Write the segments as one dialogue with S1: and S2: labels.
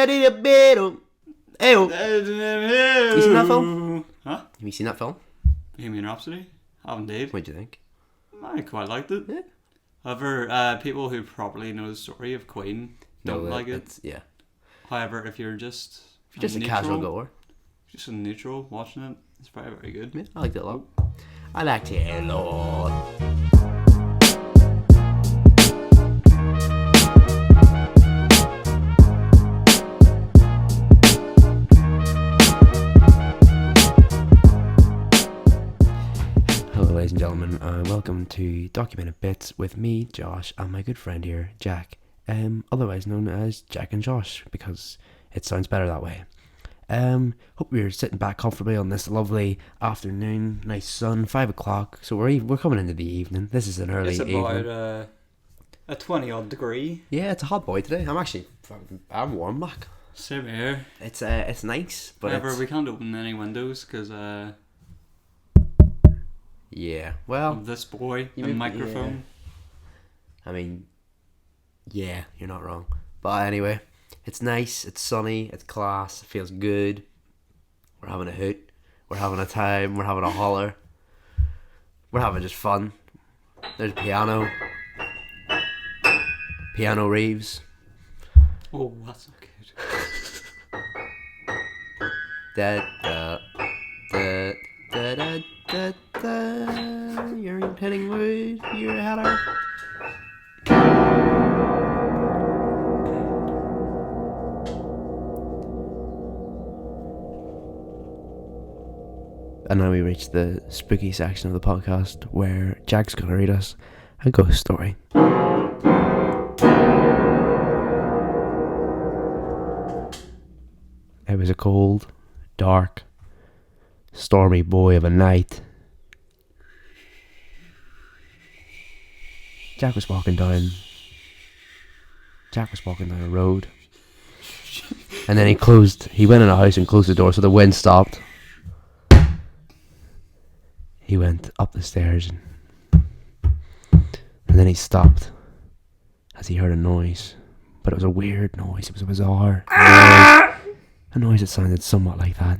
S1: Ew. You seen that film?
S2: Huh?
S1: Have you seen that film?
S2: Bohemian Rhapsody? Have indeed.
S1: What do you think?
S2: I quite liked it.
S1: Yeah.
S2: However, people who properly know the story of Queen don't like it.
S1: Yeah.
S2: However, if you're just
S1: A casual goer.
S2: just a neutral watching it, it's very, very good.
S1: Yeah, I liked it a lot. I liked it a lot. Hello, ladies and gentlemen, and welcome to Documented Bits with me, Josh, and my good friend here, Jack, otherwise known as Jack and Josh, because it sounds better that way. Hope you're sitting back comfortably on this lovely afternoon, nice sun, 5 o'clock, so we're coming into the evening. This is an early evening.
S2: It's about a 20 odd degree.
S1: Yeah, it's a hot boy today. I'm warm, Mac.
S2: Same here.
S1: It's nice, but
S2: However, we can't open any windows because
S1: yeah, well,
S2: of this boy, the microphone.
S1: Yeah. I mean, yeah, you're not wrong. But anyway, it's nice, it's sunny, it's class, it feels good. We're having a hoot, we're having a time, we're having a holler. We're having just fun. There's piano. Piano Reeves.
S2: Oh, that's so good.
S1: Da da da da da da da. You're in petting mood, you're a hatter. And now we reach the spooky section of the podcast where Jack's gonna read us a ghost story. It was a cold, dark, stormy boy of a night. Jack was walking down a road. And then he went in a house and closed the door so the wind stopped. He went up the stairs and then he stopped as he heard a noise. But it was a weird noise. It was a bizarre noise. A noise that sounded somewhat like that.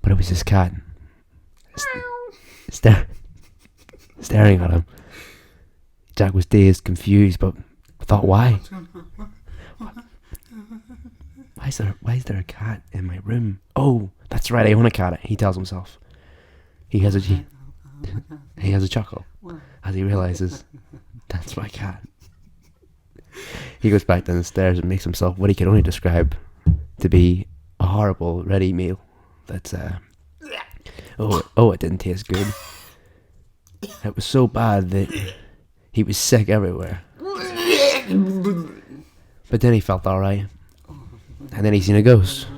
S1: But it was his cat. Staring at him. Jack was dazed, confused, but thought, why? Why is there a cat in my room? Oh, that's right, I own a cat, he tells himself. He has a chuckle as he realizes that's my cat. He goes back down the stairs and makes himself what he can only describe to be a horrible ready meal. That's it didn't taste good. It was so bad that he was sick everywhere. But then he felt alright. And then he seen a ghost.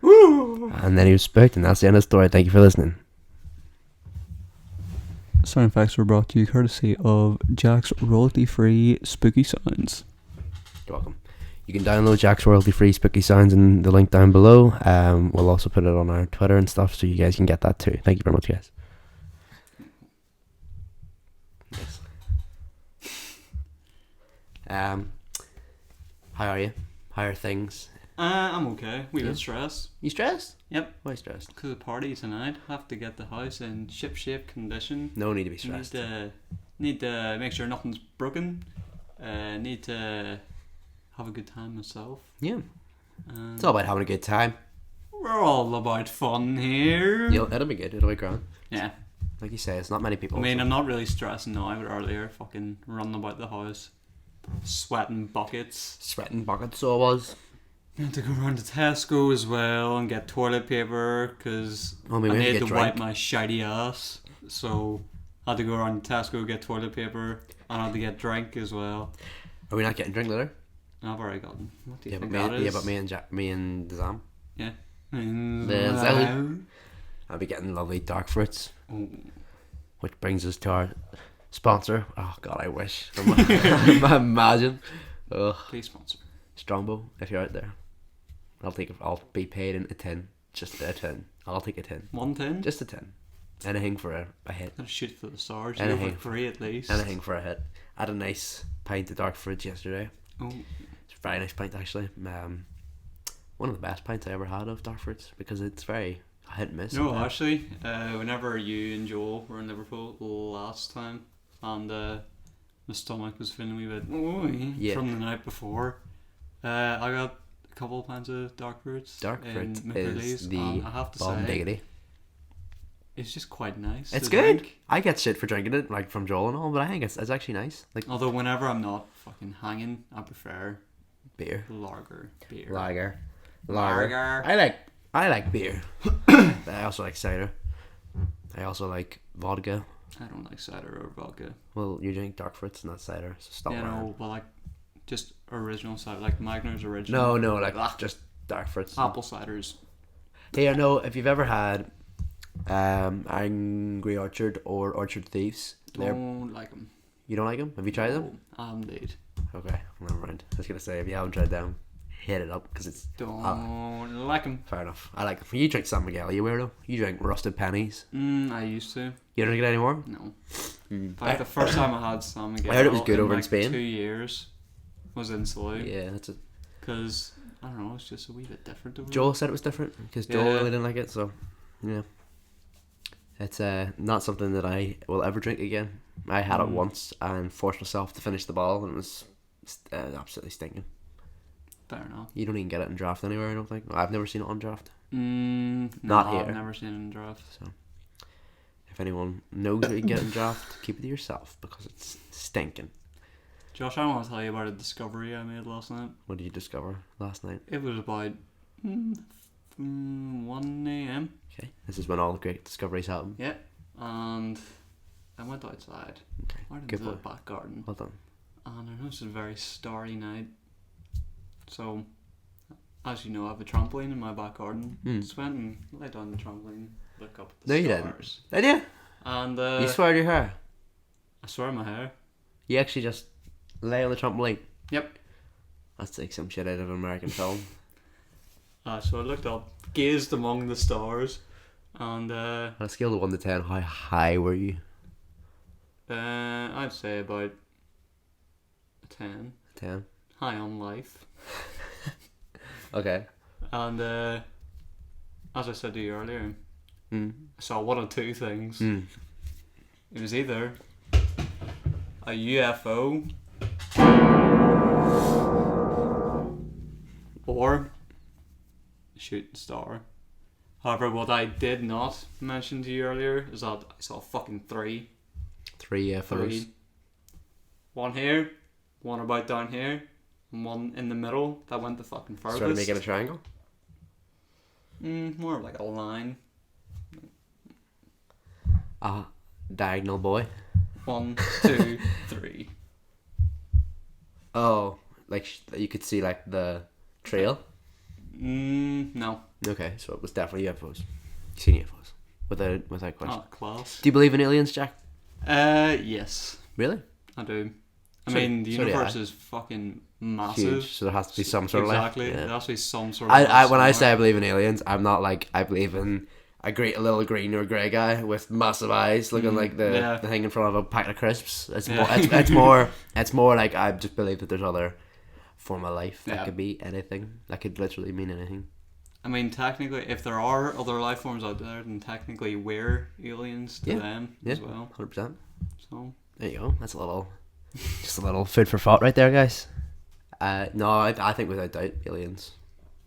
S1: And then he was spooked, and that's the end of the story. Thank you for listening.
S2: Sound effects were brought to you courtesy of Jack's royalty-free spooky sounds.
S1: You're welcome. You can download Jack's royalty-free spooky sounds in the link down below. We'll also put it on our Twitter and stuff, so you guys can get that too. Thank you very much, guys. Yes. How are you? How are things?
S2: I'm okay. We bit stressed.
S1: You stressed?
S2: Yep.
S1: Why stressed?
S2: Because of the party tonight. Have to get the house in ship-shape condition.
S1: No need to be stressed.
S2: Need to make sure nothing's broken. Need to have a good time myself.
S1: Yeah. It's all about having a good time.
S2: We're all about fun here.
S1: It'll be good. It'll be grand.
S2: Yeah.
S1: Like you say, it's not many people.
S2: I mean, I'm not really stressing now, but earlier, fucking running about the house, sweating buckets.
S1: So I was.
S2: I had to go around to Tesco as well and get toilet paper because I needed to wipe my shitey ass. So I had to go around to Tesco, get toilet paper, and I had to get drink as well.
S1: Are we not getting drink later?
S2: I've already gotten. What do you think
S1: that is?
S2: Yeah,
S1: but me and Zam.
S2: Yeah.
S1: I'll be getting lovely dark fruits.
S2: Oh.
S1: Which brings us to our sponsor. Oh God, I wish. Imagine. Ugh.
S2: Please sponsor.
S1: Strongbow, if you're out there. I'll be paid in a tin. Just a tin. I'll take a tin.
S2: 1 tin?
S1: Just a tin. Anything for a hit.
S2: I'll shoot for the stars.
S1: Anything
S2: for free at least.
S1: Anything for a hit. I had a nice pint of dark fruit yesterday.
S2: Oh.
S1: It's Very nice pint actually. One of the best pints I ever had of dark fruits because it's very hit and miss.
S2: No, actually, whenever you and Joel were in Liverpool last time, and my stomach was feeling a wee bit from the night before, I got a couple of pints of dark fruits.
S1: Dark fruit is the
S2: I have to
S1: bomb
S2: say,
S1: diggity.
S2: It's just quite nice.
S1: It's good.
S2: Drink.
S1: I get shit for drinking it, like from Joel and all, but I think it's actually nice. Like,
S2: although whenever I'm not fucking hanging, I prefer
S1: beer.
S2: Lager.
S1: I like beer. But I also like cider. I also like vodka.
S2: I don't like cider or vodka.
S1: Well, you drink dark fruits, not cider, so stop.
S2: Yeah, no, but like just original cider, like Magners original.
S1: No, like just dark fruits.
S2: Apple ciders.
S1: Hey, I know if you've ever had Angry Orchard or Orchard Thieves.
S2: Don't like them.
S1: You don't like them? Have you tried them?
S2: Indeed.
S1: Okay, never mind. I was gonna say if you haven't tried them, hit it up because it's
S2: don't like them.
S1: Fair enough. I like them. You drink San Miguel, you weirdo. You drink rusted pennies.
S2: I used to.
S1: You don't drink it anymore?
S2: No. In fact, the first time I had San Miguel,
S1: I heard it was good over in Spain.
S2: 2 years was in Salou.
S1: Yeah, that's it.
S2: Because I don't know, it's just a wee bit different over
S1: Joel said it was different because Joel really didn't like it, so yeah. It's not something that I will ever drink again. I had it once and forced myself to finish the bottle, and it was absolutely stinking.
S2: Fair enough.
S1: You don't even get it in draft anywhere, I don't think. I've never seen it on draft.
S2: Not here. I've never seen it in draft.
S1: So, if anyone knows what you can get in draft, keep it to yourself because it's stinking.
S2: Josh, I want to tell you about a discovery I made last night.
S1: What did you discover last night?
S2: It was about 1 a.m.
S1: Okay, this is when all the great discoveries happen.
S2: Yeah, and I went outside.
S1: Okay,
S2: out into the back garden.
S1: Well done.
S2: And I noticed it was a very starry night. So, as you know, I have a trampoline in my back garden. Just went and lay down the trampoline, look up at the stars.
S1: No, you didn't. Did you?
S2: And
S1: you swear your hair?
S2: I swear my hair.
S1: You actually just lay on the trampoline?
S2: Yep.
S1: That's like some shit out of an American film.
S2: So I looked up, gazed among the stars, and
S1: on a scale of 1 to 10, how high were you?
S2: I'd say about a 10.
S1: 10?
S2: High on life.
S1: Okay.
S2: And as I said to you earlier, I saw one of two things. It was either a UFO or a shooting star. However, what I did not mention to you earlier is that I saw fucking three.
S1: Three UFOs.
S2: One here, one about down here, and one in the middle that went the fucking furthest.
S1: Trying to make it a triangle?
S2: More like a line.
S1: Diagonal boy.
S2: 1, 2, 3.
S1: Oh, like you could see like the trail?
S2: No.
S1: Okay, so it was definitely UFOs. You seen UFOs? Without question.
S2: Oh, class.
S1: Do you believe in aliens, Jack?
S2: Yes.
S1: Really?
S2: I do. I mean, the universe is fucking massive.
S1: Huge, so there has to be some sort of life.
S2: Exactly. There has to be some sort of life.
S1: When I say I believe in aliens, I'm not like I believe in a little green or grey guy with massive eyes looking like the thing in front of a packet of crisps. It's more like I just believe that there's other form of life that could be anything. That could literally mean anything.
S2: I mean, technically, if there are other life forms out there, then technically we're aliens to them as well.
S1: 100%.
S2: So
S1: there you go. That's just a little food for thought right there, guys. No, I think without doubt aliens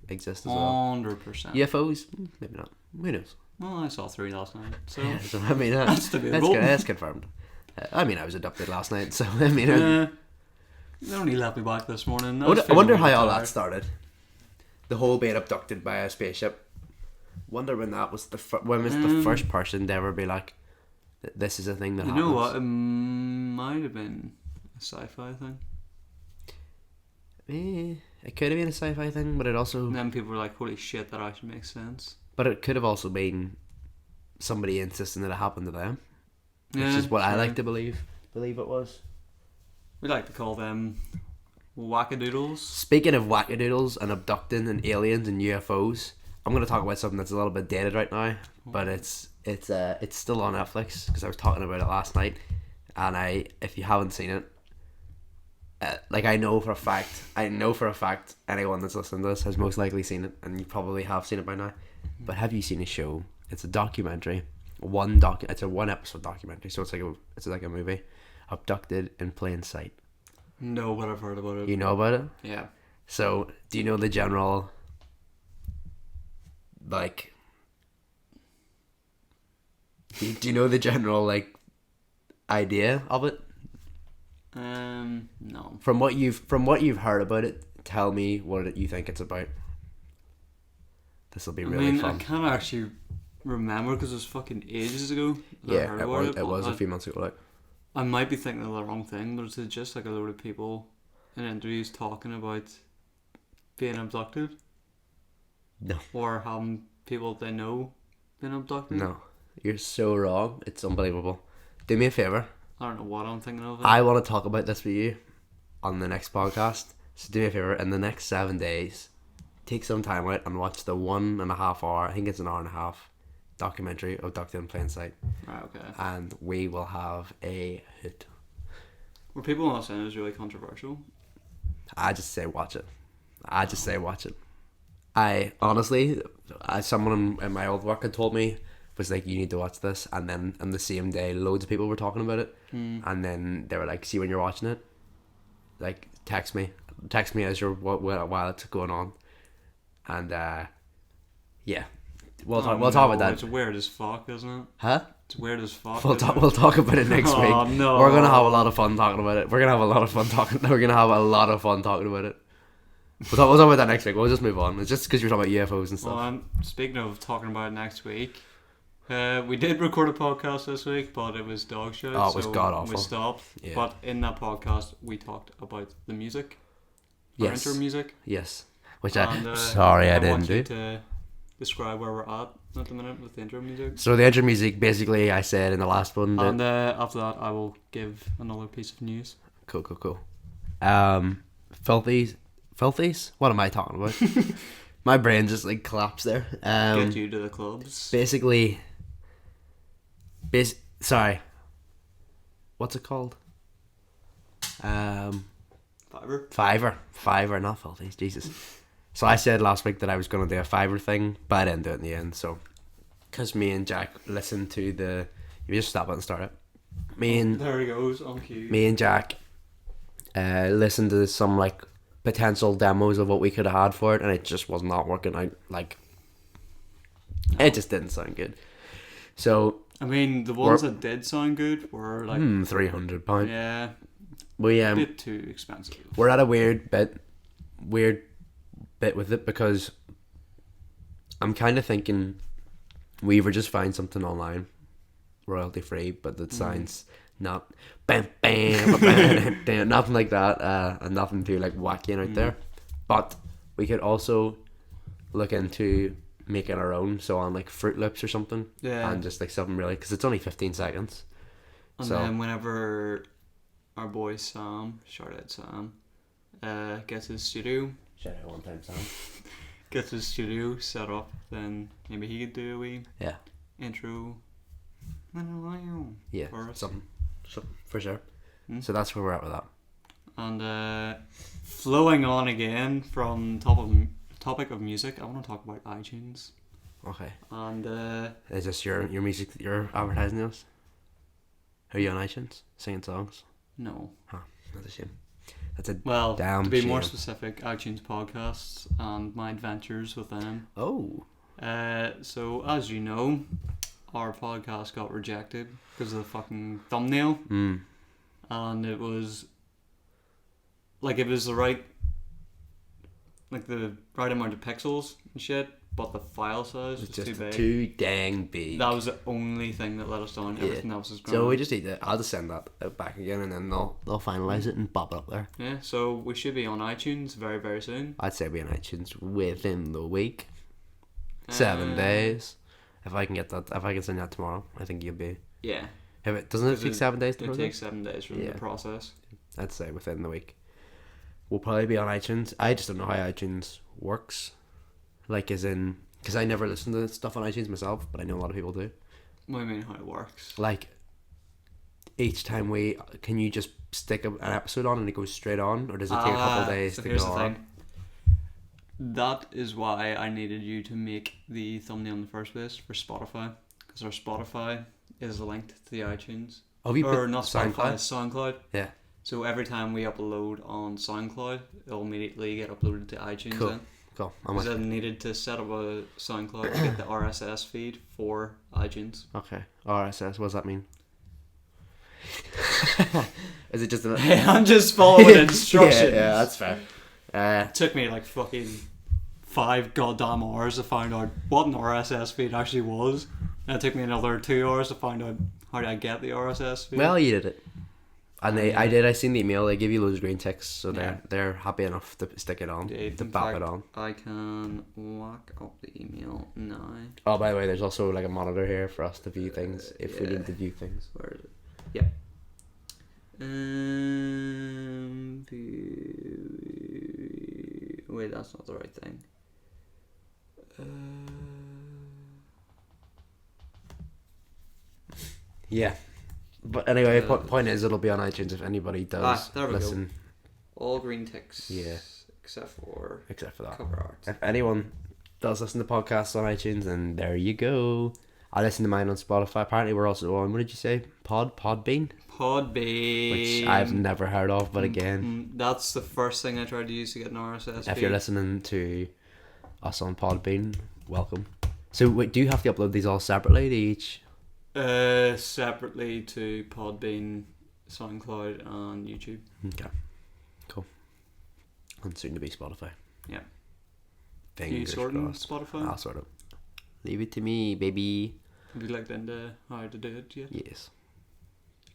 S1: exist as well.
S2: 100%.
S1: UFOs? Maybe not. Who knows?
S2: Well, I saw 3 last night. So,
S1: so I mean, that's confirmed. I mean, I was abducted last night, so I mean,
S2: they only left me back this morning.
S1: I wonder how all that started. The whole being abducted by a spaceship. Wonder when that was the first person to ever be like, this is a thing that happens.
S2: You know what? It might have been a sci-fi thing.
S1: It could have been a sci-fi thing, but it also...
S2: And then people were like, holy shit, that actually makes sense.
S1: But it could have also been somebody insisting that it happened to them. Which is what I like to believe it was.
S2: We like to call them wackadoodles.
S1: Speaking of wackadoodles and abducting and aliens and UFOs, I'm going to talk about something that's a little bit dated right now, but it's still on Netflix because I was talking about it last night, and if you haven't seen it, like I know for a fact anyone that's listening to this has most likely seen it, and you probably have seen it by now. But have you seen a show? It's a documentary. It's a one episode documentary, so it's like a movie. Abducted in Plain Sight.
S2: No, but I've heard about it.
S1: You know about it?
S2: Yeah.
S1: So, do you know the general, like, do you know the general, like, idea of it?
S2: No.
S1: From what you've heard about it, tell me what you think it's about. This will be really fun.
S2: I can't actually remember because it was fucking ages ago.
S1: Yeah, it was a few months ago. Like,
S2: I might be thinking of the wrong thing, but it's just like a load of people in interviews talking about being abducted.
S1: No.
S2: Or having people they know being abducted.
S1: No, you're so wrong. It's unbelievable. Do me a favor.
S2: I don't know what I'm thinking of.
S1: I want to talk about this with you on the next podcast. So do me a favor. In the next 7 days, take some time out and watch the 1.5 hour, I think it's an hour and a half, documentary of Abducted in Plain Sight.
S2: Right, okay.
S1: And we will have a hoot.
S2: Were people not saying it was really controversial?
S1: I just say watch it. I honestly, someone in my old work had told me, was like, you need to watch this, and then on the same day loads of people were talking about it, and then they were like, see, when you're watching it, like, text me as you're while it's going on, and yeah, we'll talk about that.
S2: It's weird as fuck, isn't it?
S1: Huh?
S2: It's weird as fuck.
S1: We'll talk about it next week.
S2: No.
S1: We're gonna have a lot of fun talking about it. We're gonna have a lot of fun talking about it. We'll talk about that next week. We'll just move on. It's just because you're talking about UFOs and stuff.
S2: Well, speaking of talking about it next week, we did record a podcast this week, but it was dog shit.
S1: Oh, it was god awful.
S2: We stopped.
S1: Yeah.
S2: But in that podcast, we talked about the music.
S1: Yes.
S2: Our intro music.
S1: Yes. Which
S2: I
S1: didn't
S2: want you
S1: do.
S2: to describe where we're at the minute with the intro music.
S1: So the intro music, basically, I said in the last one.
S2: And after that, I will give another piece of news.
S1: Cool. Filthies? What am I talking about? My brain just like collapsed there.
S2: Get you to the clubs.
S1: Basically, sorry. What's it called?
S2: Fiverr,
S1: not Filthies. Jesus. So I said last week that I was going to do a Fiverr thing, but I didn't do it in the end. So, because me and Jack listened to the, you just stop it and start it.
S2: There he goes on cue.
S1: Me and Jack listened to some like potential demos of what we could have had for it, and it just was not working out. Like, it just didn't sound good. So
S2: I mean, the ones that did sound good were like
S1: £300.
S2: Yeah,
S1: a
S2: bit too expensive.
S1: We're at a weird bit with it, because I'm kind of thinking we either just find something online royalty free, but that sounds not bam bam nothing like that, and nothing too like wacky out there. But we could also look into making our own, so on like Fruit Loops or something, and just like something really, because it's only 15 seconds.
S2: And then whenever our boy Sam, shout out Sam, gets his studio,
S1: shout out one time Sam,
S2: gets his studio set up, then maybe he could do a wee intro.
S1: Yeah, something for sure. So that's where we're at with that.
S2: And flowing on again from topic of music, I want to talk about iTunes.
S1: Okay.
S2: And
S1: is this your music that you're advertising us? Are you on iTunes singing songs?
S2: No.
S1: Huh, that's a shame. That's a
S2: damn to be
S1: shame.
S2: More specific, iTunes podcasts and my adventures with them.
S1: Oh.
S2: So as you know, our podcast got rejected because of the fucking thumbnail. And it was like, it was the right amount of pixels and shit, but the file size was too big.
S1: Too dang big.
S2: That was the only thing that let us down. Everything else was great.
S1: So we just need to, I'll just send that back again, and then they'll finalise it and pop it up there.
S2: Yeah, so we should be on iTunes very, very soon.
S1: I'd say we're on iTunes within the week. 7 days. If I can send that tomorrow, I think you'll be.
S2: Yeah.
S1: Doesn't it take 7 days to
S2: process? It takes 7 days for the process.
S1: I'd say within the week. We'll probably be on iTunes. I just don't know how iTunes works. Like, as in, because I never listen to stuff on iTunes myself, but I know a lot of people do.
S2: What do you mean how it works?
S1: Like, each time can you just stick an episode on and it goes straight on, or does it take a couple of days to go on?
S2: That is why I needed you to make the thumbnail in the first place for Spotify, because our Spotify is linked to the iTunes.
S1: Oh, have you
S2: or not Spotify,
S1: SoundCloud?
S2: SoundCloud.
S1: Yeah.
S2: So every time we upload on SoundCloud, it'll immediately get uploaded to iTunes.
S1: Cool. Cool.
S2: Because I needed to set up a SoundCloud to get the RSS feed for iTunes.
S1: Okay. RSS, what does that mean? Is it just
S2: I'm just following instructions.
S1: Yeah, that's fair.
S2: It took me like fucking 5 goddamn hours to find out what an RSS feed actually was. And it took me another 2 hours to find out how I get the RSS feed.
S1: Well, you did it. And I seen the email. They give you loads of green ticks, so they're happy enough to stick it on, to bap it on.
S2: I can lock up the email now.
S1: Oh, by the way, there's also like a monitor here for us to view things if we need to view things.
S2: Where is it? Yeah. Wait, that's not the right thing.
S1: Yeah. But anyway, point is, it'll be on iTunes if anybody does listen.
S2: Go. All green ticks.
S1: Yeah.
S2: Except for
S1: that.
S2: Cover art.
S1: If anyone does listen to podcasts on iTunes, then there you go. I listen to mine on Spotify. Apparently, we're also on, what did you say? Podbean?
S2: Podbean.
S1: Which I've never heard of, but again.
S2: That's the first thing I tried to use to get an RSS feed.
S1: If you're listening to us on Podbean, welcome. So, wait, do you have to upload these all separately to each?
S2: Separately to Podbean, SoundCloud, and YouTube.
S1: Okay, cool. And soon to be Spotify.
S2: Yeah.
S1: Fingers
S2: you sort
S1: crossed.
S2: Spotify?
S1: I'll sort it. Leave it to me, baby.
S2: Have you looked into how to do it yet?
S1: Yes.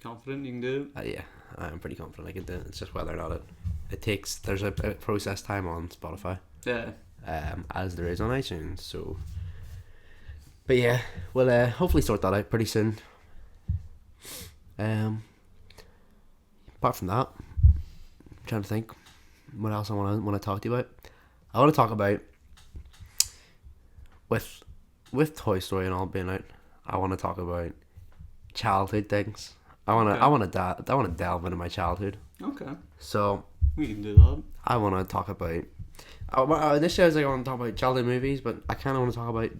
S2: Confident you can do it?
S1: Yeah, I'm pretty confident I can do it. It's just whether or not there's a process time on Spotify.
S2: Yeah.
S1: As there is on iTunes. So. But yeah, we'll hopefully sort that out pretty soon. Apart from that, I'm trying to think what else I want to talk to you about. I want to talk about with Toy Story and all being out. I want to talk about childhood things. I want to delve into my childhood.
S2: Okay.
S1: So
S2: we can do that.
S1: I want to talk about. Initially, I was like, I want to talk about childhood movies, but I kind of want to talk about.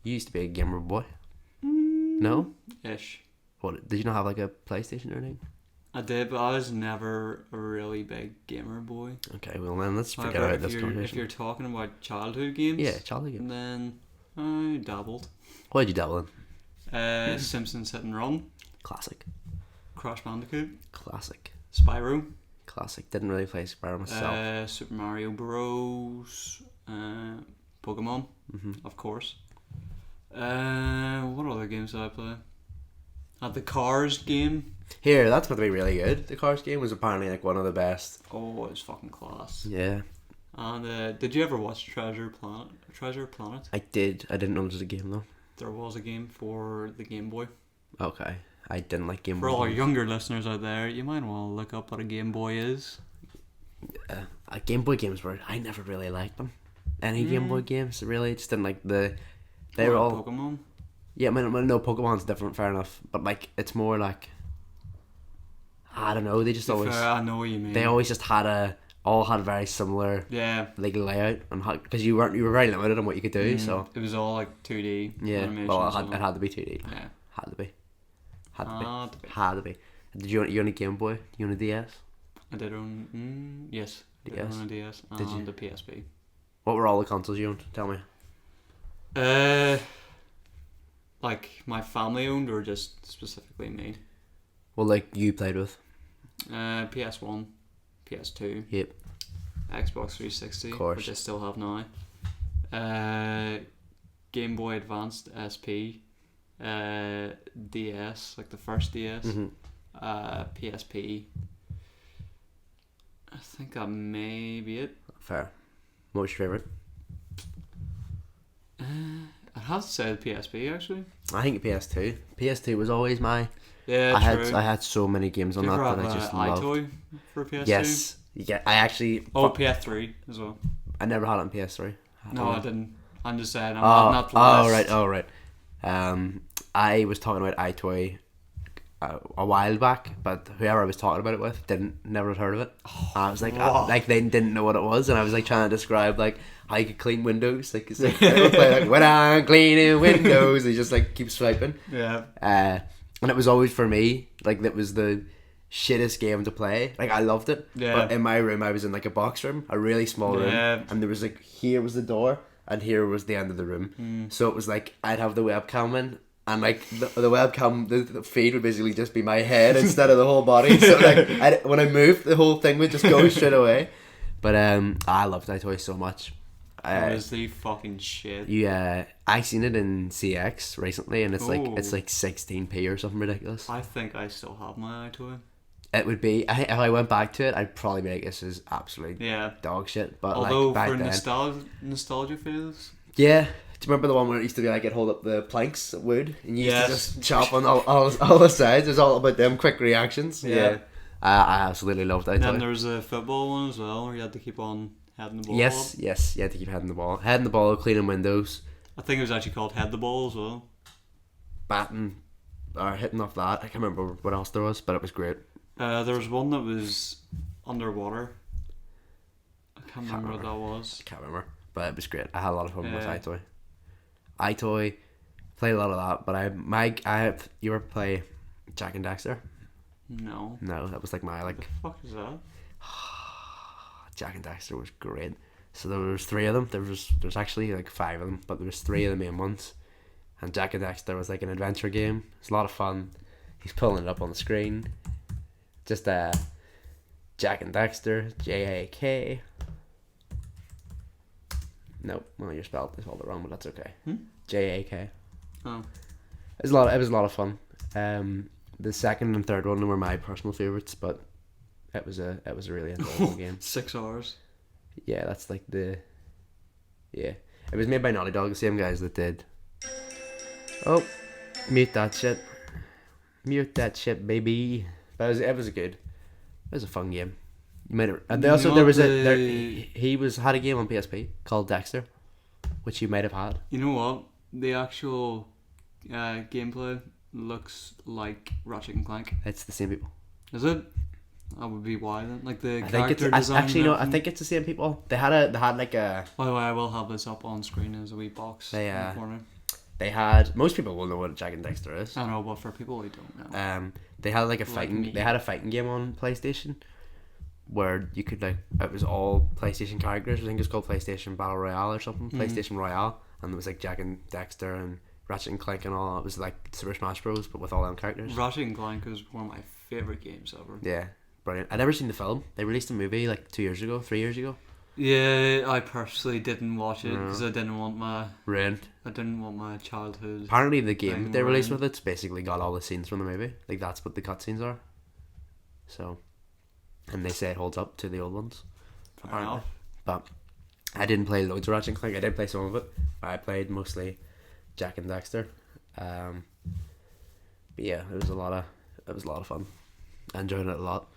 S1: You used to be a gamer boy? No?
S2: Ish.
S1: What? Did you not have like a PlayStation or anything?
S2: I did, but I was never a really big gamer boy.
S1: Okay, well then let's forget about this conversation.
S2: If you're talking about childhood games,
S1: yeah, childhood games,
S2: then I dabbled.
S1: What did you dabble
S2: in? Simpsons Hit and Run.
S1: Classic.
S2: Crash Bandicoot.
S1: Classic.
S2: Spyro.
S1: Classic. Didn't really play Spyro myself.
S2: Super Mario Bros. Pokemon, of course. What other games did I play? Had the Cars game.
S1: Here, that's going to be really good. The Cars game was apparently like one of the best.
S2: Oh, it was fucking class.
S1: Yeah.
S2: And did you ever watch Treasure Planet?
S1: I did. I didn't know there was a game though.
S2: There was a game for the Game Boy.
S1: Okay. I didn't like Game Boy.
S2: For all our younger listeners out there, you might want to look up what a Game Boy is.
S1: Game Boy games I never really liked them. Any Game Boy games, really, just didn't like the. They were all
S2: Pokemon.
S1: Yeah, I mean, no, Pokemon's different, fair enough. But like, it's more like I don't know. They just always.
S2: Fair, I know what you mean.
S1: They always just all had very similar.
S2: Yeah.
S1: Like layout and because you were very limited on what you could do, so
S2: it was all like 2D.
S1: Yeah, well, it had to be 2D.
S2: Yeah,
S1: had to be. Did you own a Game Boy? You own a DS?
S2: I did own. Yes.
S1: DS.
S2: I own a DS and
S1: did you?
S2: the PSP.
S1: What were all the consoles you owned? Tell me.
S2: Like my family owned or just specifically me?
S1: Well, like you played with.
S2: PS1, PS2.
S1: Yep.
S2: Xbox 360,
S1: of course.
S2: which I still have now. Game Boy Advanced SP. DS, like the first DS. PSP. I think that may be it.
S1: Fair. What was your favourite?
S2: I'd have to say the PSP actually.
S1: I think PS2. PS2 was always my.
S2: Yeah,
S1: I had so many games on that I just loved.
S2: iToy for PS2?
S1: Yes. Yeah, I actually.
S2: PS3 as well.
S1: I never had it on PS3.
S2: No, I didn't. I'm just saying. I'm not the list.
S1: Right. I was talking about iToy a while back, but whoever I was talking about it with never had heard of it. And I was like,
S2: Wow.
S1: like they didn't know what it was, and I was like trying to describe like how you could clean windows. Like, it's like they would play like when I'm cleaning windows, they just like keep swiping.
S2: Yeah.
S1: And it was always for me like that was the shittest game to play. Like, I loved it.
S2: Yeah.
S1: But in my room, I was in like a box room, a really small room, and there was like here was the door, and here was the end of the room. So it was like I'd have the webcam in. And like the webcam, the feed would basically just be my head instead of the whole body. So like when I moved, the whole thing would just go straight away. But I loved iToy so much.
S2: It was the fucking shit.
S1: Yeah, I seen it in CX recently, and it's like 16p or something ridiculous.
S2: I think I still have my iToy.
S1: It would be. If I went back to it, I'd probably be like, this is absolutely dog shit. But
S2: although
S1: like back
S2: for
S1: then,
S2: nostalgia feels.
S1: Yeah. Do you remember the one where it used to be like it'd hold up the planks of wood and you used to just chop on all the sides? It's all about them quick reactions. Yeah. I absolutely loved that.
S2: And then there was a football one as well where you had to keep on heading the ball.
S1: Yes, you had to keep heading the ball. Heading the ball, cleaning windows.
S2: I think it was actually called Head the Ball as well.
S1: Batting or hitting off that. I can't remember what else there was, but it was great.
S2: There was one that was underwater. I can't remember what that was.
S1: I can't remember, but it was great. I had a lot of fun with iToy. iToy, played a lot of that, but you ever play Jack and Daxter?
S2: No,
S1: that was like my like.
S2: What the fuck is that?
S1: Jack and Daxter was great. So there was 3 of them. There's actually like 5 of them, but there was 3 of the main ones. And Jack and Daxter was like an adventure game. It's a lot of fun. He's pulling it up on the screen. Just Jack and Daxter, JAK. Nope, well, you spelled it wrong, but that's okay. JAK.
S2: Oh.
S1: It was a lot of fun. The second and third one were my personal favourites, but it was a really enjoyable game.
S2: 6 hours.
S1: Yeah, that's like it was made by Naughty Dog, the same guys that did. Oh, mute that shit, baby. But it was a fun game. You made it, and he had a game on PSP called Dexter, which you might have had.
S2: You know what? The actual gameplay looks like Ratchet and Clank.
S1: It's the same people.
S2: Is it? That would be why then. Like the
S1: I
S2: character design.
S1: Actually, no. I think it's the same people. They had like a.
S2: By the way, I will have this up on screen as a wee box in the corner.
S1: They had, most people will know what Jack and Dexter is.
S2: I know, but for people who don't know.
S1: They had like a fighting. They had a fighting game on PlayStation, where you could like it was all PlayStation characters. I think it was called PlayStation Battle Royale or something. PlayStation Royale, and it was like Jack and Dexter and Ratchet and Clank and all. It was like Super Smash Bros, but with all them characters.
S2: Ratchet and Clank was one of my favorite games ever.
S1: Yeah, brilliant. I'd never seen the film. They released a movie like 3 years ago.
S2: Yeah, I personally didn't watch it because I didn't want my childhood.
S1: Apparently, the game that they released with it's basically got all the scenes from the movie. Like that's what the cutscenes are. So, and they say it holds up to the old ones.
S2: Fair enough.
S1: But I didn't play loads of Ratchet and Clank. I did play some of it. I played mostly Jack and Dexter. But yeah, it was a lot of fun. I enjoyed it a lot.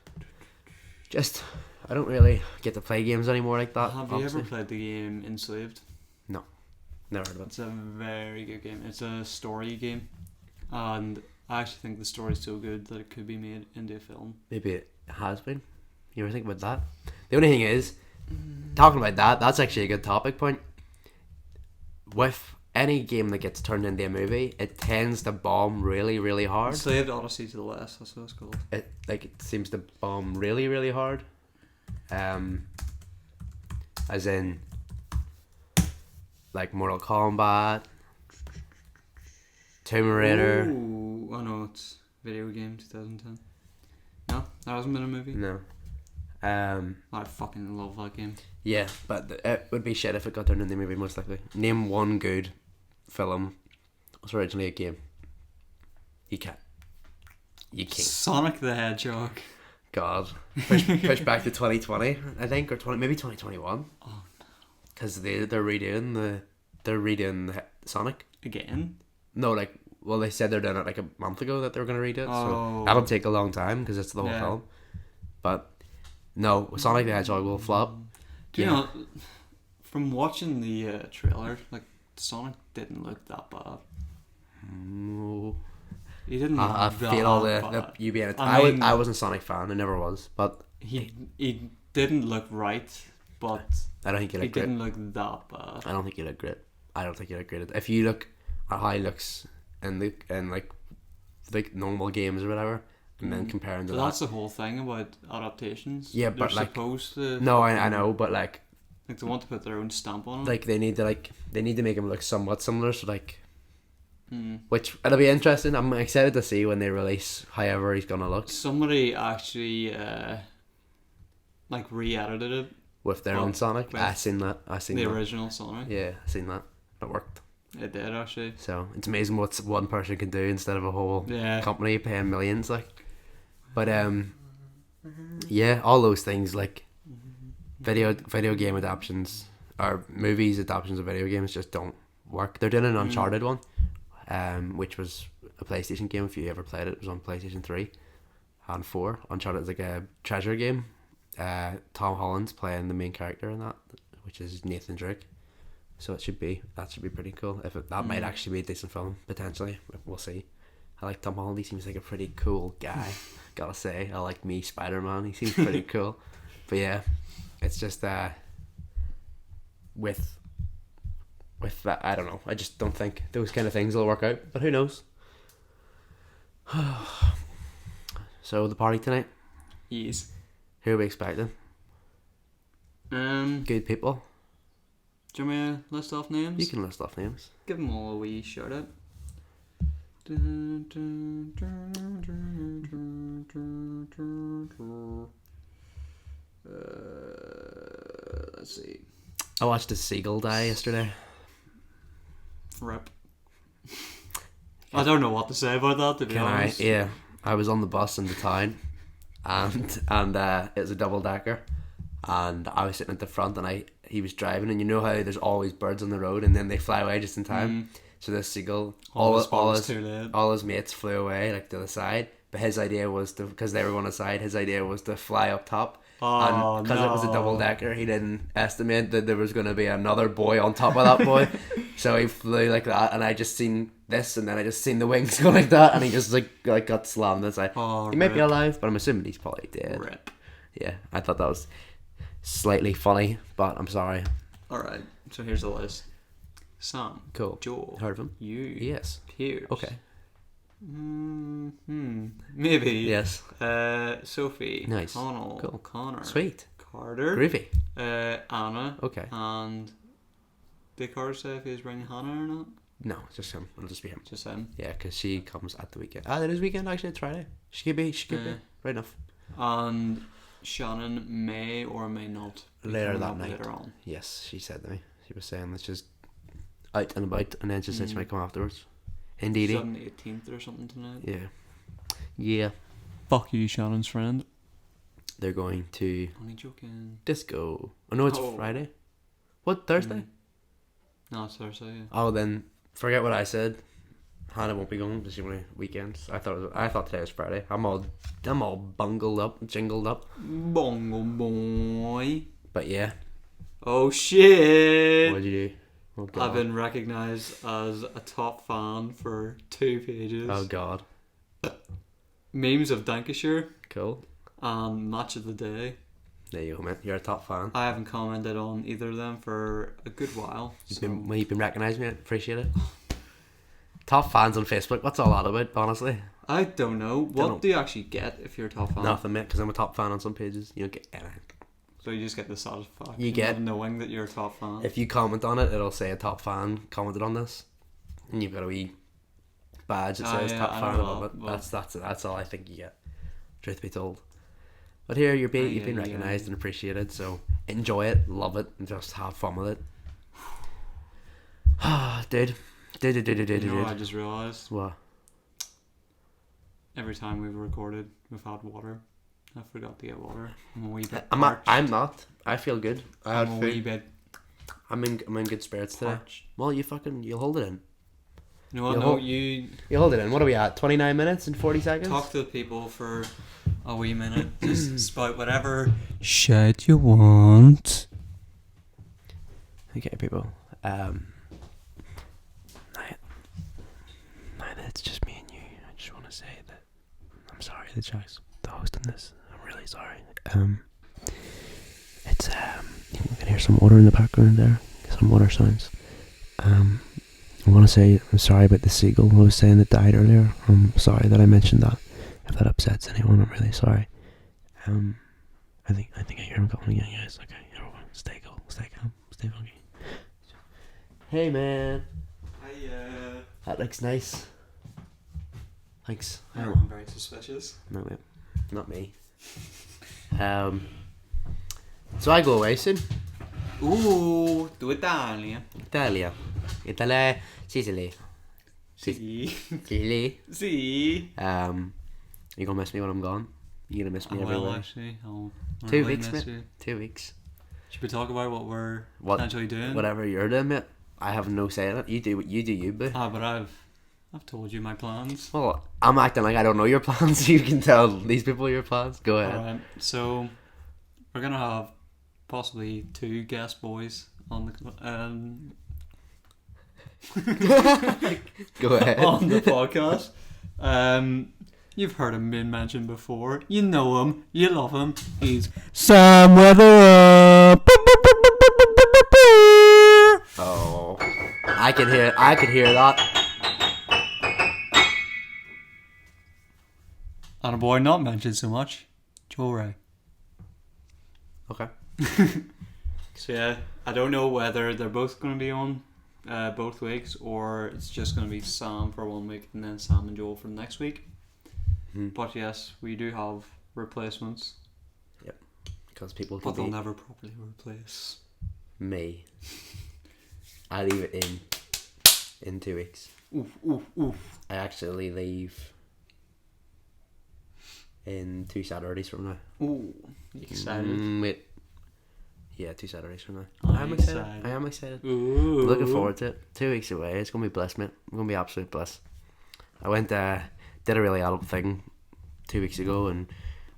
S1: Just, I don't really get to play games anymore like that.
S2: Have you ever played the game Enslaved?
S1: No, never heard of it.
S2: It's a very good game. It's a story game, and I actually think the story's so good that it could be made into a film.
S1: Maybe it has been. You ever think about that? The only thing is, talking about that, that's actually a good topic point. With any game that gets turned into a movie, it tends to bomb really, really hard.
S2: Enslaved Odyssey to the West, that's what it's called.
S1: It seems to bomb really, really hard. As in, like Mortal Kombat, Tomb Raider.
S2: Ooh, I know it's video game 2010. No, that hasn't been a movie.
S1: No.
S2: I fucking love that game.
S1: Yeah, but it would be shit if it got turned into a movie, most likely. Name one good film that was originally a game. You can't.
S2: Sonic the Hedgehog.
S1: God. Push back to 2020, I think, or maybe 2021.
S2: Oh no.
S1: Because they're redoing the Sonic.
S2: Again?
S1: No, they said they're doing it like a month ago that they were going to redo it, so that'll take a long time because it's the whole film. But no, Sonic the Hedgehog will flop.
S2: Do you know, from watching the trailer, like Sonic didn't look that bad.
S1: No.
S2: He didn't.
S1: I feel all the you being a I wasn't a Sonic fan. I never was, but
S2: he didn't look right, but
S1: I don't think he
S2: didn't look that bad.
S1: I don't think he looked great. I don't think he looked great. If you look at how he looks in like normal games or whatever, and then comparing to
S2: that's the whole thing about adaptations.
S1: Yeah,
S2: they're
S1: but like
S2: supposed to.
S1: No, I know, but like
S2: they want to put their own stamp on it.
S1: Like they need to make him look somewhat similar. So like. Which it'll be interesting. I'm excited to see when they release however he's gonna look.
S2: Somebody actually like re-edited it
S1: with their own Sonic. I seen that.
S2: The original Sonic.
S1: Yeah, I seen that. It worked.
S2: It did actually.
S1: So it's amazing what one person can do instead of a whole company paying millions. Like, but yeah, all those things like video game adaptations or movies adaptations of video games just don't work. They're doing an Uncharted one. Which was a PlayStation game. If you ever played it, it was on PlayStation 3 and 4. Uncharted is like a treasure game. Tom Holland's playing the main character in that, which is Nathan Drake. So that should be pretty cool. That might actually be a decent film potentially. We'll see. I like Tom Holland. He seems like a pretty cool guy. Gotta say, I like me Spider-Man. He seems pretty cool. But yeah, it's just with that, I don't know. I just don't think those kind of things will work out. But who knows? So the party tonight.
S2: Yes.
S1: Who are we expecting? Good people.
S2: Do you want me to list off names?
S1: You can list off names.
S2: Give them all a wee shout out. Let's see.
S1: I watched a seagull die yesterday.
S2: Rip. I don't know what to say about that, to be honest.
S1: I was on the bus into town, and it was a double decker, and I was sitting at the front, and he was driving, and you know how there's always birds on the road, and then they fly away just in time. So this seagull, all his mates flew away like to the side, but his idea was because they were going aside, his idea was to fly up top. And because it was a double decker, he didn't estimate that there was going to be another boy on top of that boy, so he flew like that. And I just seen this, and then I just seen the wings go like that, and he just like got slammed inside. He might be alive, but I'm assuming he's probably dead.
S2: Rip.
S1: Yeah, I thought that was slightly funny, but I'm sorry.
S2: All right, so here's the list: Sam,
S1: cool,
S2: Joel,
S1: heard of him?
S2: You,
S1: yes,
S2: Piers,
S1: okay.
S2: Maybe.
S1: Yes.
S2: Sophie.
S1: Nice.
S2: Connell.
S1: Cool.
S2: Connor.
S1: Sweet.
S2: Carter.
S1: Groovy.
S2: Anna.
S1: Okay.
S2: And did Carter say if he's bringing Hannah or not?
S1: No, just him. It'll just be him.
S2: Just him.
S1: Yeah, because she comes at the weekend. It is weekend actually. It's Friday. She could be. Right enough.
S2: And Shannon may or may not.
S1: Later that night.
S2: Later on.
S1: Yes, she said to me. She was saying that she's out and about, and then she said she might come afterwards. Indeed.
S2: She's on the 18th or something tonight.
S1: Yeah. Yeah.
S2: Fuck you, Shannon's friend.
S1: They're going to
S2: Only joking.
S1: disco. Oh no, it's Friday. What, Thursday?
S2: No, it's Thursday. Yeah.
S1: Oh, then forget what I said. Hannah won't be going because she only weekends. I thought today was Friday. I'm all bungled up, jingled up.
S2: Bungle boy.
S1: But yeah.
S2: Oh shit!
S1: What'd you do? Oh, God.
S2: I've been recognised as a top fan for 2 pages.
S1: Oh God.
S2: Memes of Lancashire.
S1: Cool.
S2: And Match of the Day.
S1: There you go, man. You're a top fan.
S2: I haven't commented on either of them for a good while.
S1: You've been recognised, mate. Appreciate it. Top fans on Facebook. What's all that about, honestly?
S2: I don't know. What do you actually get if you're a top fan?
S1: Nothing, mate, because I'm a top fan on some pages. You don't get anything.
S2: So you just get the satisfaction of knowing that you're a top fan.
S1: If you comment on it, it'll say a top fan commented on this, and you've got a wee badge that says top fan above it. That's all I think you get. Truth be told, but here you've been recognised and appreciated. So enjoy it, love it, and just have fun with it. Dude. You know what
S2: I just realised?
S1: What?
S2: Every time we've recorded, we've had water. I forgot to get water. I'm a wee bit
S1: I'm not. I feel good.
S2: I'm a wee bit.
S1: I'm in good spirits today. Well, you'll hold it in.
S2: You know what? You
S1: hold it in. What are we at? 29 minutes and 40 seconds?
S2: Talk to the people for a wee minute. Just spout whatever shit you want.
S1: Okay, people. Now that it's just me and you, I just want the Jacks, the host on this. I'm really sorry. It's you can hear some water in the background there, some water sounds. I want to say I'm sorry about the seagull I was saying that died earlier. I'm sorry that I mentioned that. If that upsets anyone, I'm really sorry. I think I hear him calling again, guys. Okay, everyone, stay cool, stay calm, stay funky. Hey, man.
S2: Hi.
S1: That looks nice. Thanks.
S2: I'm very suspicious.
S1: No, wait, not me. So I go away soon.
S2: To Italia.
S1: Italy, Sicily. Sicily.
S2: See.
S1: You gonna miss me when I'm gone? You gonna miss me everywhere?
S2: Well, actually, I'll
S1: 2
S2: really
S1: weeks,
S2: miss
S1: mate.
S2: you.
S1: 2 weeks.
S2: Should we talk about what we're potentially doing?
S1: Whatever you're doing, mate. I have no say in it. You do what you do, you boo.
S2: But I've told you my plans.
S1: Well, I'm acting like I don't know your plans. You can tell these people your plans. Go ahead.
S2: Alright, so we're gonna have possibly 2 guest boys on the
S1: Go ahead.
S2: on the podcast. You've heard him been mentioned before. You know him. You love him. He's
S1: Sam Weather. Oh, I could hear that.
S2: and a boy not mentioned so much, Joe Ray.
S1: Okay.
S2: So yeah, I don't know whether they're both going to be on both weeks, or it's just going to be Sam for 1 week and then Sam and Joel for the next week. But yes, we do have replacements.
S1: Yep. Because people can
S2: But they'll never properly replace
S1: me. I leave it in 2 weeks.
S2: Oof.
S1: I actually leave in 2 Saturdays from now.
S2: Ooh, you excited?
S1: Wait. Yeah, 2 Saturdays from now.
S2: I
S1: am excited.
S2: Ooh.
S1: I'm looking forward to it. 2 weeks away. It's going to be bliss, mate. It's going to be absolute bliss. I went, did a really adult thing 2 weeks ago and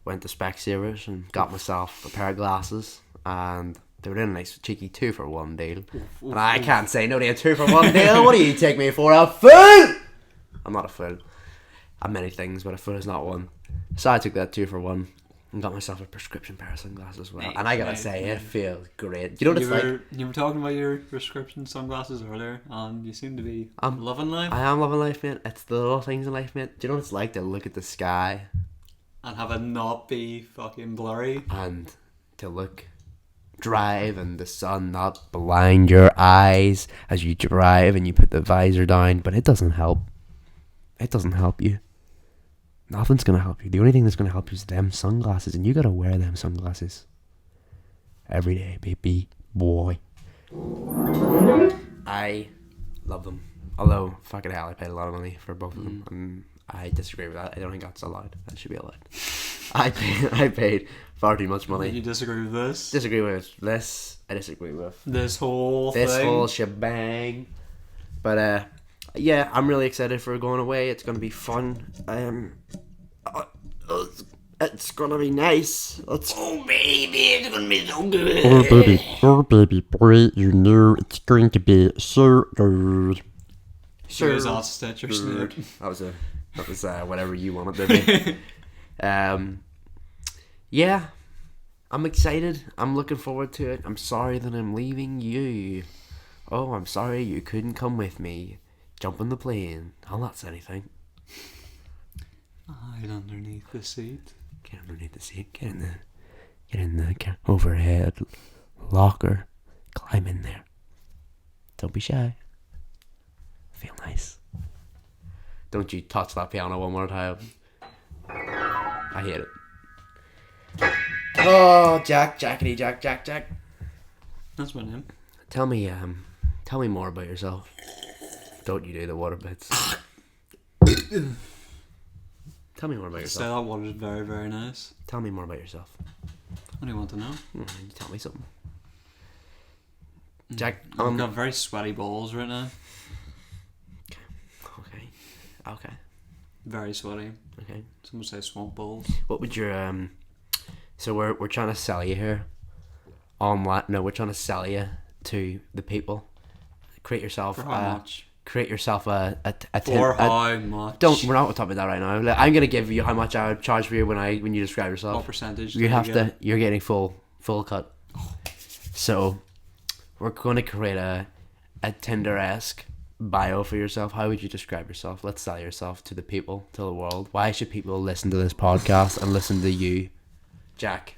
S1: went to Specsavers and got myself a pair of glasses, and they were doing a nice cheeky 2-for-1 deal. And I can't say no to a 2-for-1 deal. What do you take me for, a fool? I'm not a fool. I'm many things, but a fool is not one. So I took that 2-for-1 and got myself a prescription pair of sunglasses as well. And I gotta say, it feels great. You know what it's like?
S2: You were talking about your prescription sunglasses earlier, and you seem to be loving life.
S1: I am loving life, mate. It's the little things in life, mate. Do you know what it's like to look at the sky
S2: and have it not be fucking blurry?
S1: And to drive and the sun not blind your eyes as you drive and you put the visor down, but it doesn't help. It doesn't help you. Nothing's gonna help you. The only thing that's gonna help you is them sunglasses, and you gotta wear them sunglasses every day, baby boy. I love them. Although, fucking hell, I paid a lot of money for both of them, and I disagree with that. I don't think that's allowed. That should be allowed. I paid far too much money.
S2: You disagree with this?
S1: Disagree with this. I disagree with
S2: this whole
S1: shebang. But yeah, I'm really excited for going away. It's gonna be fun. It's gonna be nice. Oh baby, it's gonna be so good.
S3: Oh baby boy, you know it's going to be so good.
S2: Sure as I'll stitch your snip.
S1: That was whatever you wanted to be. Yeah, I'm excited. I'm looking forward to it. I'm sorry that I'm leaving you. Oh, I'm sorry you couldn't come with me. Jump on the plane. I'll not say anything.
S2: Hide underneath the seat.
S1: Get underneath the seat. Get in the overhead locker. Climb in there. Don't be shy. Feel nice. Don't you touch that piano one more time. I hate it. Oh, Jack.
S2: That's my name.
S1: Tell me more about yourself. Don't you do the water bits. Tell me more about yourself.
S2: Say that water is very, very nice.
S1: Tell me more about yourself.
S2: What do you want to know?
S1: Tell me something. Jack,
S2: I've got very sweaty balls right now.
S1: Okay.
S2: Very sweaty.
S1: Okay.
S2: Some would say swamp balls.
S1: What would your So we're trying to sell you here. We're trying to sell you to the people. Create yourself.
S2: For how much?
S1: create yourself a
S2: For how much?
S1: We're not talking about that right now. I'm gonna give you how much I would charge for you when you describe yourself.
S2: What percentage?
S1: You're getting full cut. So we're gonna create a Tinder-esque bio for yourself. How would you describe yourself? Let's sell yourself to the people, to the world. Why should people listen to this podcast and listen to you, Jack?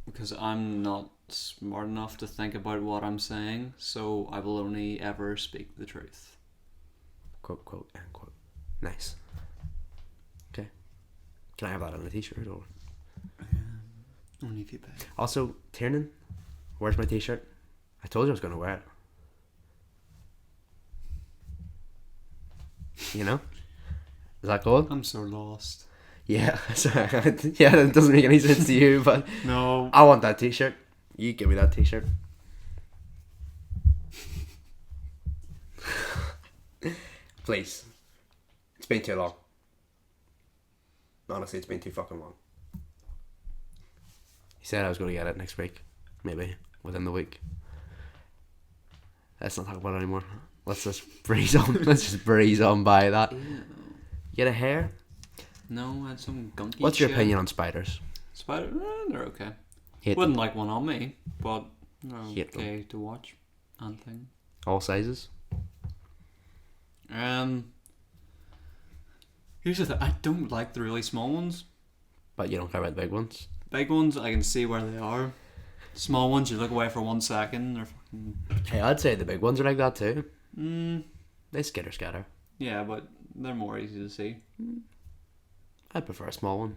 S2: Because I'm not smart enough to think about what I'm saying, so I will only ever speak the truth.
S1: Quote, quote, end quote. Nice. Okay. Can I have that on a t-shirt or?
S2: Only if you pay.
S1: Also, Tiernan, where's my t-shirt? I told you I was going to wear it. You know? Is that cool?
S2: I'm so lost.
S1: Yeah, yeah, that doesn't make any sense to you, but
S2: no,
S1: I want that t-shirt. You give me that t-shirt. Please. It's been too long. Honestly, it's been too fucking long. He said I was going to get it next week. Maybe. Within the week. Let's not talk about it anymore. Let's just breeze on. Let's just breeze on by that. Ew. You get a hair?
S2: No, I had some gunky
S1: What's your
S2: shit.
S1: opinion on spiders?
S2: Spiders? They're okay.
S1: Hate
S2: Wouldn't
S1: them.
S2: like one on me, but they're
S1: Hate
S2: okay
S1: them.
S2: to watch and thing.
S1: All sizes?
S2: Here's the thing. I don't like the really small ones.
S1: But you don't care about the big ones?
S2: Big ones, I can see where they are. Small ones, you look away for 1 second. They're fucking...
S1: Hey, I'd say the big ones are like that too.
S2: Mm,
S1: They scatter.
S2: yeah, but they're more easy to see.
S1: I'd prefer a small one.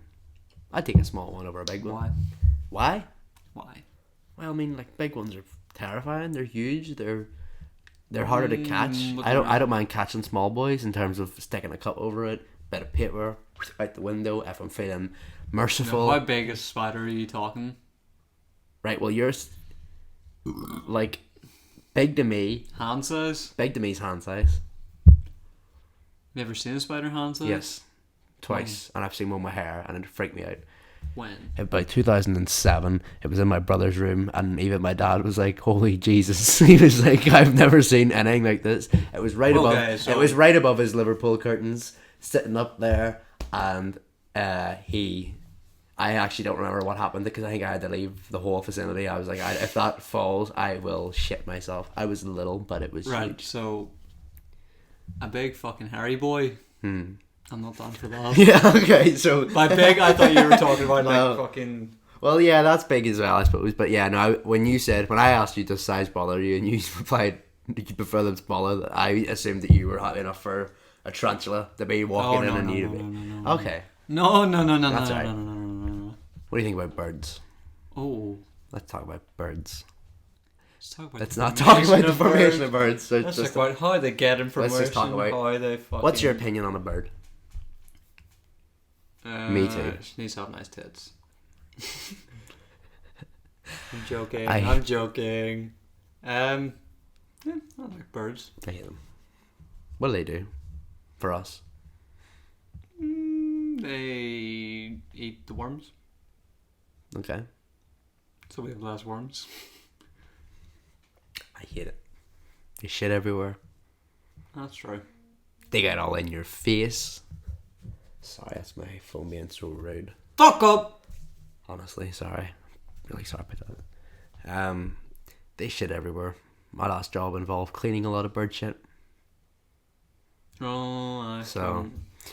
S1: I'd take a small one over a big one. Why?
S2: Why?
S1: Well, I mean, like, big ones are terrifying. They're huge. They're harder to catch.
S2: But
S1: I don't mind catching small boys in terms of sticking a cup over it, bit of paper out the window if I'm feeling merciful.
S2: Now, how big a spider are you talking?
S1: Right. Well, yours, like, big to me.
S2: Hand size?
S1: Big to me is hand size.
S2: You ever seen a spider hand size?
S1: Yes, twice, and I've seen one with hair, and it freaked me out.
S2: When?
S1: About 2007, it was in my brother's room, and even my dad was like, "Holy Jesus!" He was like, "I've never seen anything like this." It was right above.
S2: So
S1: it was right above his Liverpool curtains, sitting up there, and I actually don't remember what happened because I think I had to leave the whole vicinity. I was like, if that falls, I will shit myself. I was little, but it was
S2: right.
S1: huge.
S2: So, a big fucking hairy boy. I'm not down for that.
S1: Yeah. Okay. So
S2: by big, I thought you were talking about like
S1: No.
S2: fucking.
S1: Well, yeah, that's big as well, I suppose. But yeah, no. When I asked you, does size bother you, and you replied, "Did you prefer them smaller?" I assumed that you were happy enough for a tarantula to be walking in and you to be.
S2: No.
S1: Okay.
S2: No.
S1: That's
S2: No.
S1: right.
S2: No.
S1: What do you think about birds?
S2: Oh.
S1: Let's talk about birds.
S2: Let's
S1: not talk about the formation of birds.
S2: Let's talk about how they get information.
S1: Let's just talk about
S2: how they fucking...
S1: What's your opinion on a bird? Me too.
S2: She needs to have nice tits. I'm joking.
S1: I
S2: like birds.
S1: I hate them. What do they do for us?
S2: They eat the worms,
S1: Okay.
S2: so we have less worms.
S1: I hate it. They shit everywhere.
S2: That's true.
S1: They get all in your face. Sorry, that's my phone being so rude.
S2: Fuck up!
S1: Honestly, sorry. Really sorry about that. They shit everywhere. My last job involved cleaning a lot of bird shit.
S2: Oh, I
S1: So,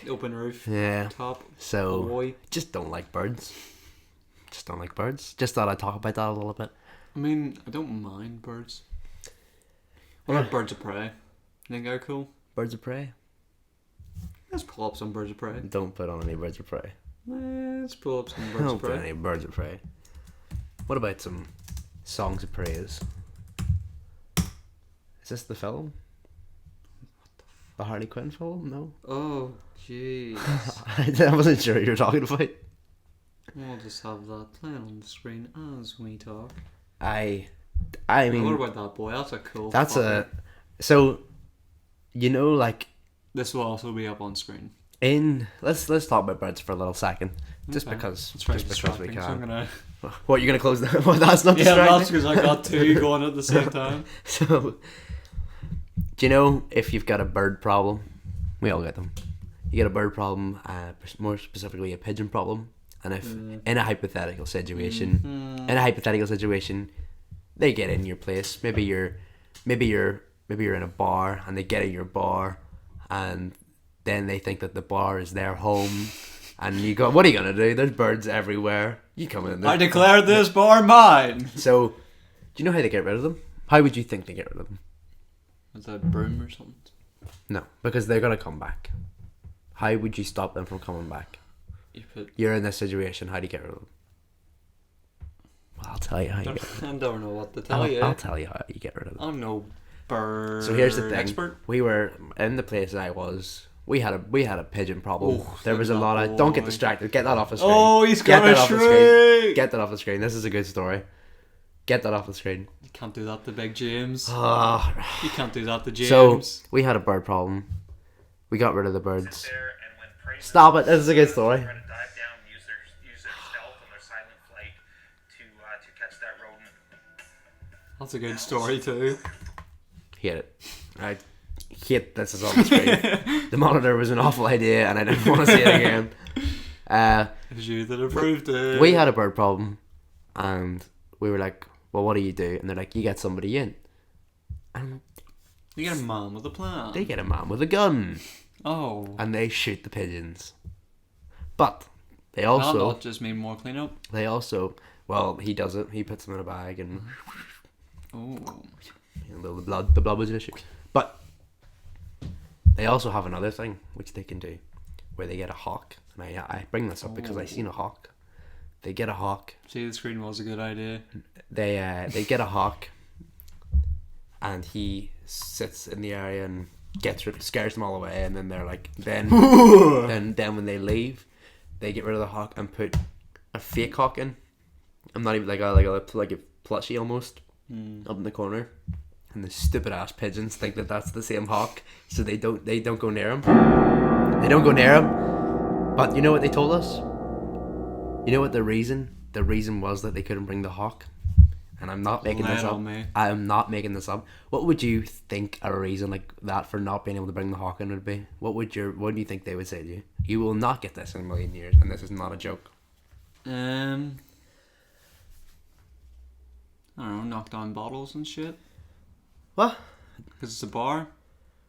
S2: open roof.
S1: yeah.
S2: Top.
S1: So,
S2: Boy.
S1: just don't like birds. Just thought I'd talk about that a little bit.
S2: I mean, I don't mind birds. What about birds of prey? You think they're cool?
S1: Birds of prey?
S2: Let's pull up some birds of prey.
S1: Don't put on any birds of prey.
S2: Let's pull up some birds
S1: Don't
S2: of
S1: put
S2: prey.
S1: any birds of prey. What about some songs of praise? Is this the film? The Harley Quinn film? No.
S2: Oh, jeez.
S1: I wasn't sure what you were talking about.
S2: We'll just have that playing on the screen as we talk.
S1: I
S2: What
S1: mean,
S2: about that boy? That's a cool.
S1: that's
S2: fucker.
S1: so, you know, like
S2: This will also be up on screen.
S1: let's talk about birds for a little second, just
S2: Okay.
S1: because
S2: It's very
S1: we
S2: distracting,
S1: can.
S2: so I'm gonna.
S1: What, you're gonna close that? Well, that's not
S2: Yeah,
S1: distracting.
S2: that's because I got two going at the same time.
S1: So, Do you know if you've got a bird problem? We all get them. You get a bird problem, more specifically a pigeon problem, and if in a hypothetical situation, they get in your place. Maybe you're in a bar and they get in your bar, and then they think that the bar is their home, and you go, "What are you gonna do? There's birds everywhere. You come in there."
S2: I declare this bar mine.
S1: So, do you know how they get rid of them? How would you think they get rid of them?
S2: With a broom or something?
S1: No, because they're gonna come back. How would you stop them from coming back? You're in this situation. How do you get rid of them? Well, I'll tell you how you get rid of them.
S2: I don't know what to tell you.
S1: I'll tell you how you get rid of them.
S2: I'm no bird.
S1: So here's the thing.
S2: Expert.
S1: We were in the place I was. We had a pigeon problem.
S2: Oh,
S1: there was a lot of. Don't get distracted. Get that off the screen.
S2: Oh, he's got a shriek.
S1: Get that off the screen. This is a good story. Get that off the screen.
S2: You can't do that to Big James.
S1: Oh.
S2: You can't do that to James.
S1: So we had a bird problem. We got rid of the birds. Stop it. This is a good story.
S2: That's a good story too.
S1: Hate it. I hate this is on the screen. The monitor was an awful idea and I didn't want to see it again.
S2: It was you that approved it.
S1: We had a bird problem and we were like, well, what do you do? And they're like, you get somebody in. And
S2: you get a man with a plan.
S1: They get a man with a gun.
S2: Oh.
S1: And they shoot the pigeons. But they also...
S2: That'll not just mean more cleanup.
S1: They also... Well, he does it. He puts them in a bag and...
S2: Oh.
S1: You know, the blood was an issue. But they also have another thing which they can do, where they get a hawk. And I bring this up because I seen a hawk. They get a hawk.
S2: See, the screen was a good idea.
S1: They get a hawk, and he sits in the area and scares them all away. And then they're like, then when they leave, they get rid of the hawk and put a fake hawk in. I'm not even like a plushie almost up in the corner. And the stupid ass pigeons think that that's the same hawk, so they don't go near him. They don't go near him. But you know what they told us? You know what the reason? The reason was that they couldn't bring the hawk. And I'm not making this up. I am not making this up. What would you think a reason like that for not being able to bring the hawk in would be? What do you think they would say to you? You will not get this in a million years, and this is not a joke.
S2: I don't know, knock down bottles and shit.
S1: What?
S2: Because it's a bar.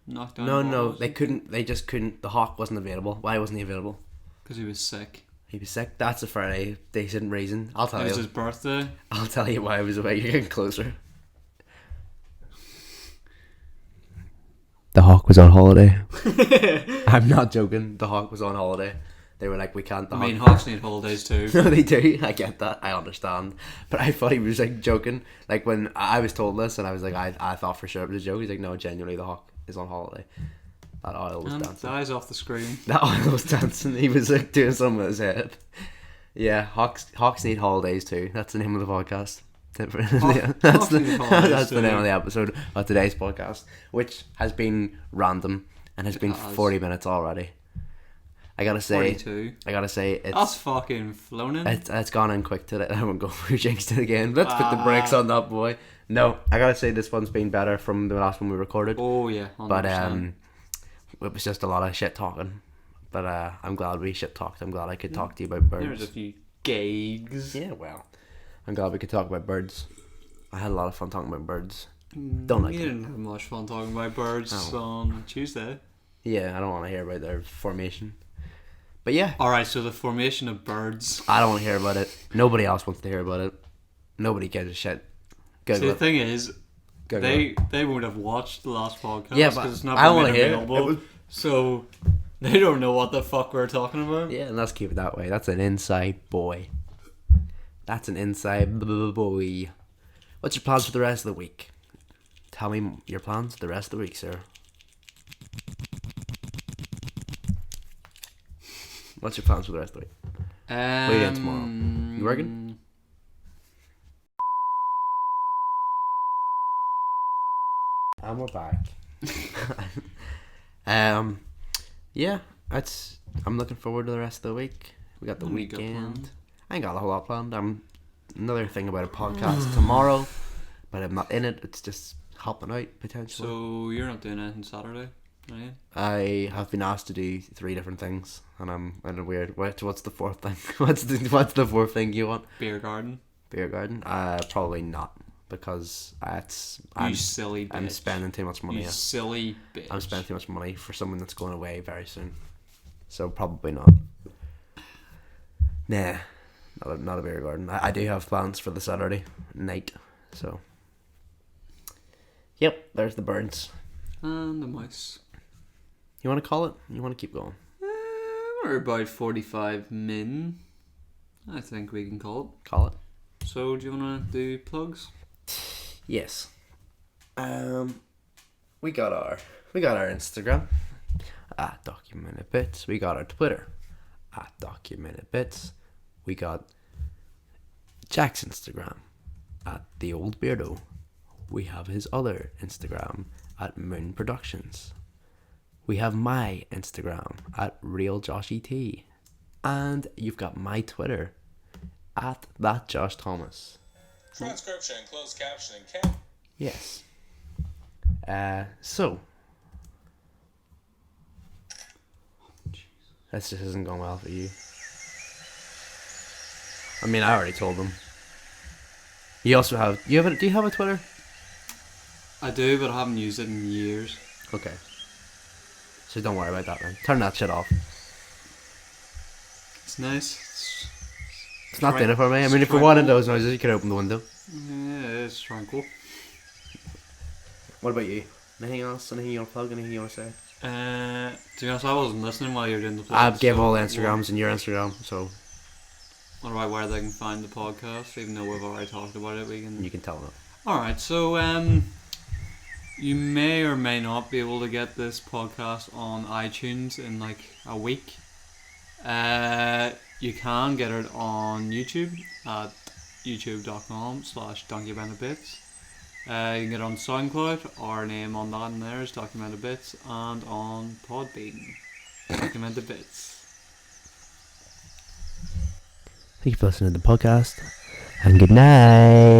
S2: Knock down
S1: No,
S2: bottles.
S1: they couldn't. They just couldn't. The hawk wasn't available. Why wasn't he available?
S2: Because he was sick.
S1: He was sick. That's a Friday decent reason. I'll tell you.
S2: It was his birthday.
S1: I'll tell you why he was away. You're getting closer. The hawk was on holiday. I'm not joking. The hawk was on holiday. They were like, we can't.
S2: Hawks need holidays too.
S1: No, they do. I get that. I understand. But I thought he was like joking. Like when I was told this, and I was like, I thought for sure it was a joke. He's like, no, genuinely, the hawk is on holiday. That oil was dancing.
S2: The eyes off the screen.
S1: That oil was dancing. He was like doing something with his head. Yeah, hawks need holidays too. That's the name of the podcast. That's the name of the episode of today's podcast, which has been random and has been 40 minutes already. I gotta say,
S2: 42.
S1: That's
S2: fucking flown in.
S1: It's gone in quick today. I won't go through jinxed it again. Let's put the brakes on that boy. No, I gotta say this one's been better from the last one we recorded.
S2: Oh yeah, 100%.
S1: But it was just a lot of shit talking. But I'm glad we shit talked. I'm glad I could talk to you about birds.
S2: There's a few gags.
S1: Yeah, well, I'm glad we could talk about birds. I had a lot of fun talking about birds. Don't like
S2: You didn't have much fun talking about birds on Tuesday.
S1: Yeah, I don't want to hear about their formation. But yeah.
S2: Alright, so the formation of birds.
S1: I don't want to hear about it. Nobody else wants to hear about it. Nobody gives a shit.
S2: See, the thing is, they won't have watched the last podcast.
S1: Yeah, but
S2: it's not
S1: I want to hear
S2: it. So they don't know what the fuck we're talking about.
S1: Yeah, and let's keep it that way. That's an inside boy. That's an inside boy. What's your plans for the rest of the week? Tell me your plans for the rest of the week, sir. What's your plans for the rest of the week? What are you doing tomorrow? You working? And we're back. Yeah, I'm looking forward to the rest of the week. We got the weekend. I ain't got a whole lot planned. Another thing about a podcast tomorrow, but I'm not in it. It's just hopping out potentially.
S2: So you're not doing anything Saturday, are you?
S1: I have been asked to do 3 different things, and I'm in a weird. What's the fourth thing? what's the fourth thing you want?
S2: Beer garden.
S1: Beer garden? Probably not, because
S2: you silly bitch.
S1: I'm spending too much money.
S2: You silly bitch.
S1: I'm spending too much money for someone that's going away very soon, so probably not. Nah, not a beer garden. I do have plans for the Saturday night, so. Yep, there's the birds.
S2: And the mice.
S1: You want to call it? You want to keep going?
S2: We're about 45 min. I think we can call it.
S1: Call it.
S2: So, do you want to do plugs?
S1: Yes. We got our Instagram at Documented Bits. We got our Twitter at Documented Bits. We got Jack's Instagram at The Old Beardo. We have his other Instagram at Moon Productions. We have my Instagram at RealJoshET. And you've got my Twitter at ThatJoshThomas.
S4: Transcription, closed captioning, count.
S1: Yes. So. This just isn't going well for you. I mean, I already told them. You also have... Do you have a Twitter?
S2: I do, but I haven't used it in years.
S1: Okay. So don't worry about that then. Turn that shit off.
S2: It's nice.
S1: It's not dinner for me. I mean, if we wanted those noises, you could open the window.
S2: Yeah, it's tranquil.
S1: What about you? Anything else? Anything you want to plug? Anything you want to say?
S2: To be honest, I wasn't listening while you were doing the
S1: I
S2: plugs.
S1: gave all the Instagrams and your Instagram, so...
S2: What about where they can find the podcast? Even though we've already talked about it, we can...
S1: You can tell them.
S2: Alright, so, you may or may not be able to get this podcast on iTunes in like a week. You can get it on YouTube at youtube.com/DonkeyBanditBits. You can get it on SoundCloud. Our name on that in there is Documented Bits, and on Podbean, Documented Bits.
S1: Thank you for listening to the podcast, and good night.